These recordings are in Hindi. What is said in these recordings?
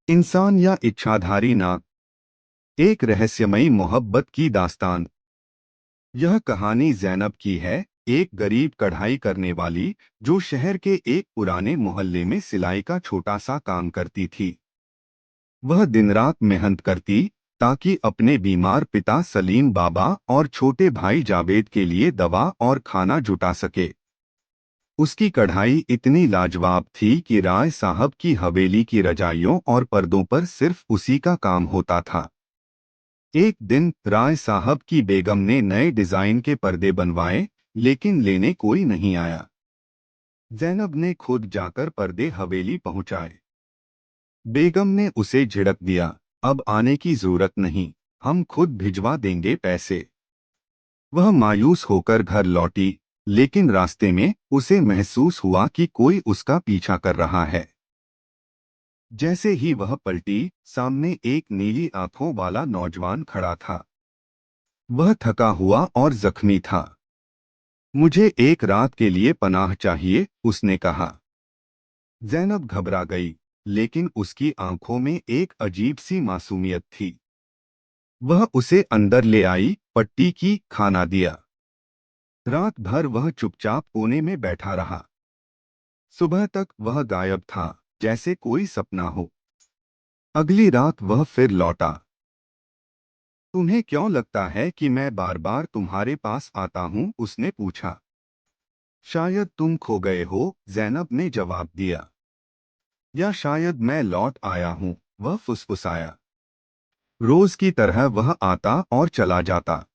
इंसान या इच्छाधारी नाग, एक रहस्यमयी मोहब्बत की दास्तान। यह कहानी ज़ैनब की है, एक गरीब कढ़ाई करने वाली जो शहर के एक पुराने मोहल्ले में सिलाई का छोटा सा काम करती थी। वह दिन रात मेहनत करती ताकि अपने बीमार पिता सलीम बाबा और छोटे भाई जावेद के लिए दवा और खाना जुटा सके। उसकी कढ़ाई इतनी लाजवाब थी कि राय साहब की हवेली की रजाइयों और पर्दों पर सिर्फ उसी का काम होता था। एक दिन राय साहब की बेगम ने नए डिजाइन के पर्दे बनवाए, लेकिन लेने कोई नहीं आया। ज़ैनब ने खुद जाकर पर्दे हवेली पहुंचाए। बेगम ने उसे झिड़क दिया, अब आने की जरूरत नहीं, हम खुद भिजवा देंगे पैसे। वह मायूस होकर घर लौटी, लेकिन रास्ते में उसे महसूस हुआ कि कोई उसका पीछा कर रहा है। जैसे ही वह पलटी, सामने एक नीली आंखों वाला नौजवान खड़ा था। वह थका हुआ और जख्मी था। मुझे एक रात के लिए पनाह चाहिए, उसने कहा। ज़ैनब घबरा गई, लेकिन उसकी आंखों में एक अजीब सी मासूमियत थी। वह उसे अंदर ले आई, पट्टी की, खाना दिया। रात भर वह चुपचाप कोने में बैठा रहा। सुबह तक वह गायब था, जैसे कोई सपना हो। अगली रात वह फिर लौटा। तुम्हें क्यों लगता है कि मैं बार बार तुम्हारे पास आता हूँ, उसने पूछा। शायद तुम खो गए हो, ज़ैनब ने जवाब दिया। या शायद मैं लौट आया हूँ, वह फुसफुसाया। रोज की तरह वह आता और चला जाता।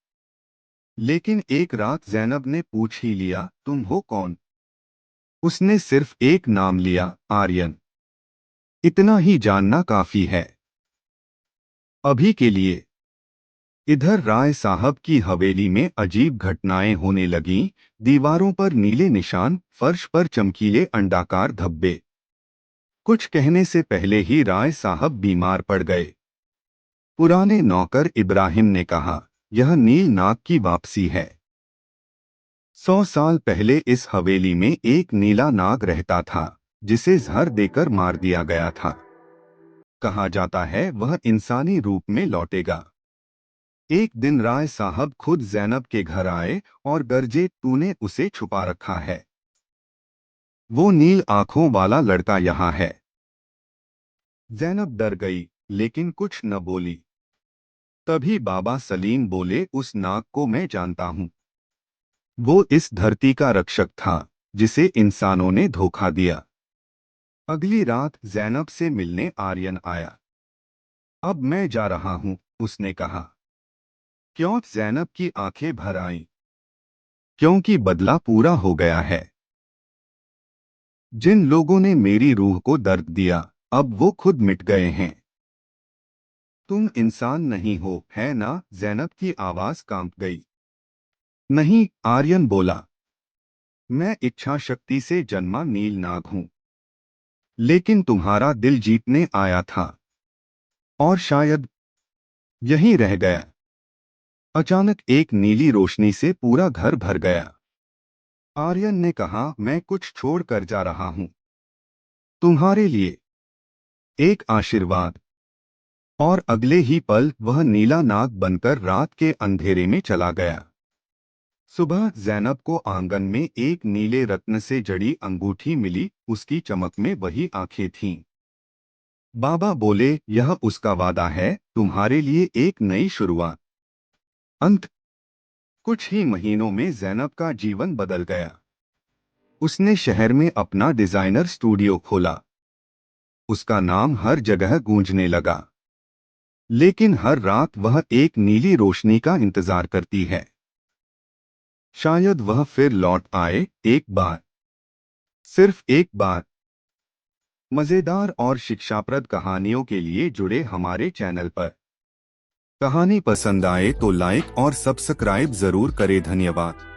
लेकिन एक रात ज़ैनब ने पूछ ही लिया, तुम हो कौन? उसने सिर्फ एक नाम लिया, आर्यन। इतना ही जानना काफी है अभी के लिए। इधर राय साहब की हवेली में अजीब घटनाएं होने लगीं। दीवारों पर नीले निशान, फर्श पर चमकीले अंडाकार धब्बे। कुछ कहने से पहले ही राय साहब बीमार पड़ गए। पुराने नौकर इब्राहिम ने कहा, यह नील नाग की वापसी है। 100 साल पहले इस हवेली में एक नीला नाग रहता था, जिसे जहर देकर मार दिया गया था। कहा जाता है वह इंसानी रूप में लौटेगा। एक दिन राय साहब खुद ज़ैनब के घर आए और गरजे, तूने उसे छुपा रखा है। वो नील आंखों वाला लड़का यहाँ है। ज़ैनब डर गई, लेकिन कुछ न बोली। तभी बाबा सलीम बोले, उस नाग को मैं जानता हूँ। वो इस धरती का रक्षक था, जिसे इंसानों ने धोखा दिया। अगली रात ज़ैनब से मिलने आर्यन आया। अब मैं जा रहा हूँ, उसने कहा। क्यों? ज़ैनब की आंखें भर आईं। क्योंकि बदला पूरा हो गया है। जिन लोगों ने मेरी रूह को दर्द दिया, अब वो खुद मिट गए हैं। तुम इंसान नहीं हो, है ना? ज़ैनब की आवाज कांप गई। नहीं, आर्यन बोला। मैं इच्छा शक्ति से जन्मा नील नाग हूँ। लेकिन तुम्हारा दिल जीतने आया था। और शायद यहीं रह गया। अचानक एक नीली रोशनी से पूरा घर भर गया। आर्यन ने कहा, मैं कुछ छोड़ कर जा रहा हूँ। तुम्हारे लिए एक आशीर्वाद। और अगले ही पल वह नीला नाग बनकर रात के अंधेरे में चला गया। सुबह ज़ैनब को आंगन में एक नीले रत्न से जड़ी अंगूठी मिली, उसकी चमक में वही आंखें थीं। बाबा बोले, यह उसका वादा है, तुम्हारे लिए एक नई शुरुआत। अंत। कुछ ही महीनों में ज़ैनब का जीवन बदल गया। उसने शहर में अपना डिजाइनर स्टूडियो खोला। उसका नाम हर जगह गूंजने लगा। लेकिन हर रात वह एक नीली रोशनी का इंतजार करती है। शायद वह फिर लौट आए, एक बार, सिर्फ एक बार। मजेदार और शिक्षाप्रद कहानियों के लिए जुड़े हमारे चैनल पर। कहानी पसंद आए तो लाइक और सब्सक्राइब जरूर करें। धन्यवाद।